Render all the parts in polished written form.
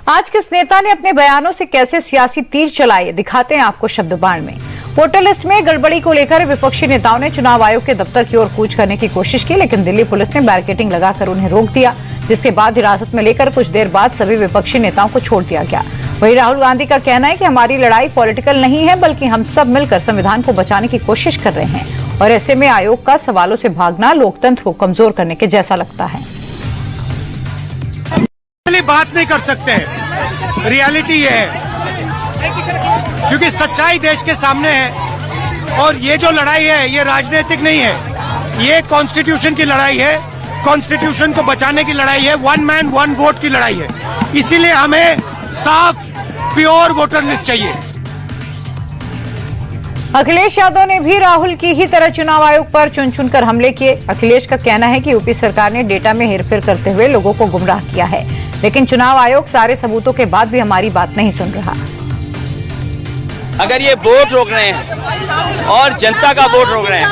आज किस नेता ने अपने बयानों से कैसे सियासी तीर चलाए, दिखाते हैं आपको शब्द बाण में। वोटर लिस्ट में गड़बड़ी को लेकर विपक्षी नेताओं ने चुनाव आयोग के दफ्तर की ओर कूच करने की कोशिश की, लेकिन दिल्ली पुलिस ने बैरिकेडिंग लगाकर उन्हें रोक दिया, जिसके बाद हिरासत में लेकर कुछ देर बाद सभी विपक्षी नेताओं को छोड़ दिया गया। वहीं राहुल गांधी का कहना है कि हमारी लड़ाई पॉलिटिकल नहीं है, बल्कि हम सब मिलकर संविधान को बचाने की कोशिश कर रहे हैं और ऐसे में आयोग का सवालों से भागना लोकतंत्र को कमजोर करने के जैसा लगता है। बात नहीं कर सकते हैं, रियलिटी ये है, क्योंकि सच्चाई देश के सामने है और ये जो लड़ाई है ये राजनीतिक नहीं है, ये कॉन्स्टिट्यूशन की लड़ाई है, कॉन्स्टिट्यूशन को बचाने की लड़ाई है, वन मैन वन वोट की लड़ाई है। इसीलिए हमें साफ प्योर वोटर लिस्ट चाहिए। अखिलेश यादव ने भी राहुल की ही तरह चुनाव आयोग पर चुन चुनकर हमले किए। अखिलेश का कहना है कि यूपी सरकार ने डेटा में हेरफेर करते हुए लोगों को गुमराह किया है, लेकिन चुनाव आयोग सारे सबूतों के बाद भी हमारी बात नहीं सुन रहा। अगर ये वोट रोक रहे हैं और जनता का वोट रोक रहे हैं,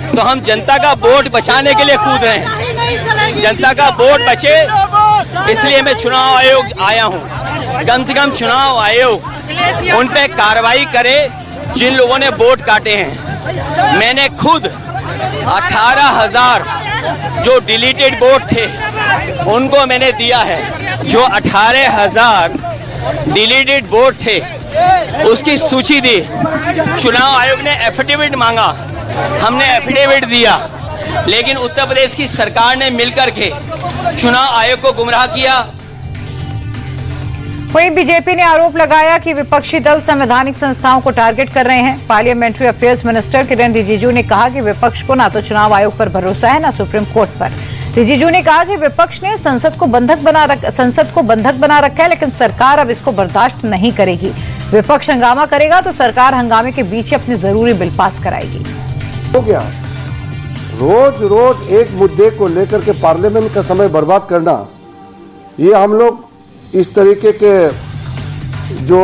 तो हम जनता का वोट बचाने के लिए कूद रहे हैं। जनता का वोट बचे, इसलिए मैं चुनाव आयोग आया हूँ। कम से कम चुनाव आयोग उन पे कार्रवाई करे जिन लोगों ने वोट काटे हैं। मैंने खुद 18,000 जो डिलीटेड वोट थे उनको मैंने दिया है। जो 18,000 डिलीटेड वोट थे उसकी सूची दी। चुनाव आयोग ने एफिडेविट मांगा, हमने एफिडेविट दिया, लेकिन उत्तर प्रदेश की सरकार ने मिलकर के चुनाव आयोग को गुमराह किया। वहीं बीजेपी ने आरोप लगाया कि विपक्षी दल संवैधानिक संस्थाओं को टारगेट कर रहे हैं। Parliamentary affairs minister Kiren Rijiju ने कहा कि विपक्ष को ना तो चुनाव आयोग पर भरोसा है, ना सुप्रीम कोर्ट पर। रिजिजू ने कहा कि विपक्ष ने संसद को बंधक बना रखा है, लेकिन सरकार अब इसको बर्दाश्त नहीं करेगी। विपक्ष हंगामा करेगा तो सरकार हंगामे के बीच ही अपने जरूरी बिल पास कराएगी। हो गया, रोज रोज एक मुद्दे को लेकर के पार्लियामेंट का समय बर्बाद करना, ये हम लोग इस तरीके के जो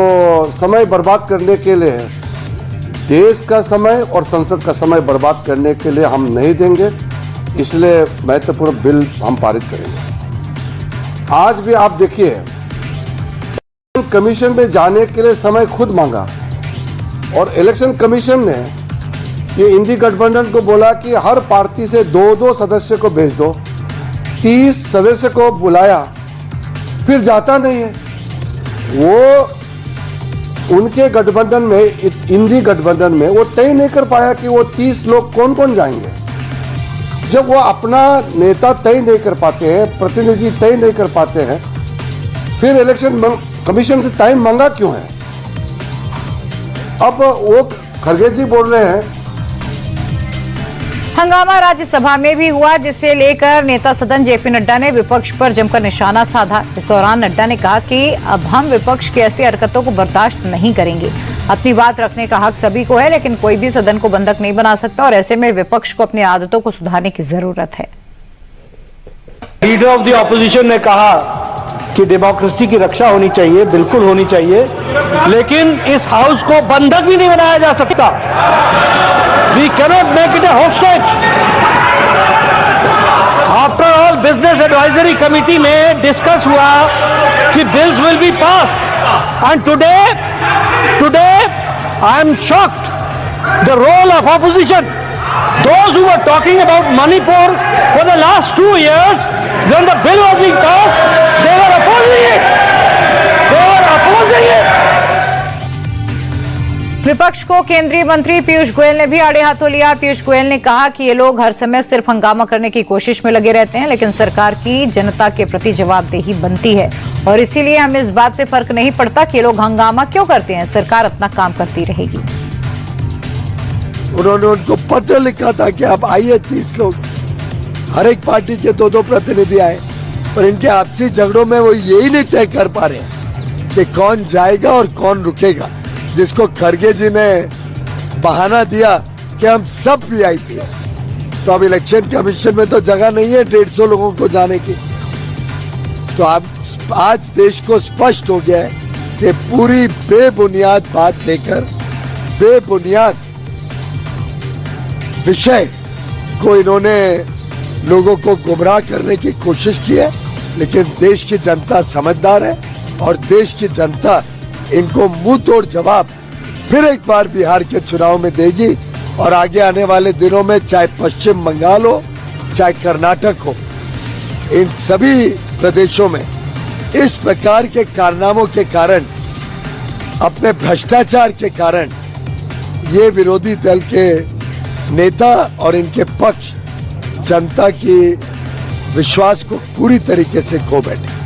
समय बर्बाद करने के लिए देश का समय और संसद का समय बर्बाद करने के लिए हम नहीं देंगे। इसलिए महत्वपूर्ण बिल हम पारित करेंगे। आज भी आप देखिए, कमीशन में जाने के लिए समय खुद मांगा और इलेक्शन कमीशन ने ये इंडी गठबंधन को बोला कि हर पार्टी से 2-2 सदस्य को भेज दो। 30 सदस्य को बुलाया, फिर जाता नहीं है। वो उनके गठबंधन में, इंडी गठबंधन में वो तय नहीं कर पाया कि वो 30 लोग कौन कौन जाएंगे। जब वो अपना नेता तय नहीं कर पाते हैं, प्रतिनिधि तय नहीं कर पाते हैं, फिर इलेक्शन कमीशन से टाइम मांगा क्यों है? अब वो खरगे जी बोल रहे हैं। हंगामा राज्यसभा में भी हुआ, जिसे लेकर नेता सदन जेपी नड्डा ने विपक्ष पर जमकर निशाना साधा। इस दौरान नड्डा ने कहा कि अब हम विपक्ष की ऐसी हरकतों को बर्दाश्त नहीं करेंगे। अपनी बात रखने का हक सभी को है, लेकिन कोई भी सदन को बंधक नहीं बना सकता और ऐसे में विपक्ष को अपनी आदतों को सुधारने की जरूरत है। लीडर ऑफ द ऑपोजिशन ने कहा कि डेमोक्रेसी की रक्षा होनी चाहिए, बिल्कुल होनी चाहिए, लेकिन इस हाउस को बंधक भी नहीं बनाया जा सकता। We cannot make it a hostage. After all business advisory committee में डिस्कस हुआ कि bills will be passed and today I am shocked the role of opposition. Those who were talking about Manipur for the last 2 years, when the bill was being passed, they were opposing it. They were opposing it. विपक्ष को केंद्रीय मंत्री पीयूष गोयल ने भी आड़े हाथों लिया। पीयूष गोयल ने कहा कि ये लोग हर समय सिर्फ हंगामा करने की कोशिश में लगे रहते हैं, लेकिन सरकार की जनता के प्रति जवाबदेही बनती है और इसीलिए हमें इस बात से फर्क नहीं पड़ता कि ये लोग हंगामा क्यों करते हैं, सरकार अपना काम करती रहेगी। उन्होंने उनको पत्र लिखा था कि आप आइए 30 लोग, हर एक पार्टी के 2-2 प्रतिनिधि आए, पर इनके आपसी झगड़ों में वो यही नहीं तय कर पा रहे कि कौन जाएगा और कौन रुकेगा। जिसको खरगे जी ने बहाना दिया कि हम सब वीआईपी हैं, तो अब इलेक्शन कमीशन में तो जगह नहीं है 150 लोगों को जाने की। तो अब आज देश को स्पष्ट हो गया है कि पूरी बेबुनियाद बात लेकर, बेबुनियाद विषय को इन्होंने लोगों को गुमराह करने की कोशिश की है। लेकिन देश की जनता समझदार है और देश की जनता इनको मुंह तोड़ जवाब फिर एक बार बिहार के चुनाव में देगी। और आगे आने वाले दिनों में चाहे पश्चिम बंगाल हो चाहे कर्नाटक हो, इन सभी प्रदेशों में इस प्रकार के कारनामों के कारण, अपने भ्रष्टाचार के कारण ये विरोधी दल के नेता और इनके पक्ष जनता की विश्वास को पूरी तरीके से खो बैठे।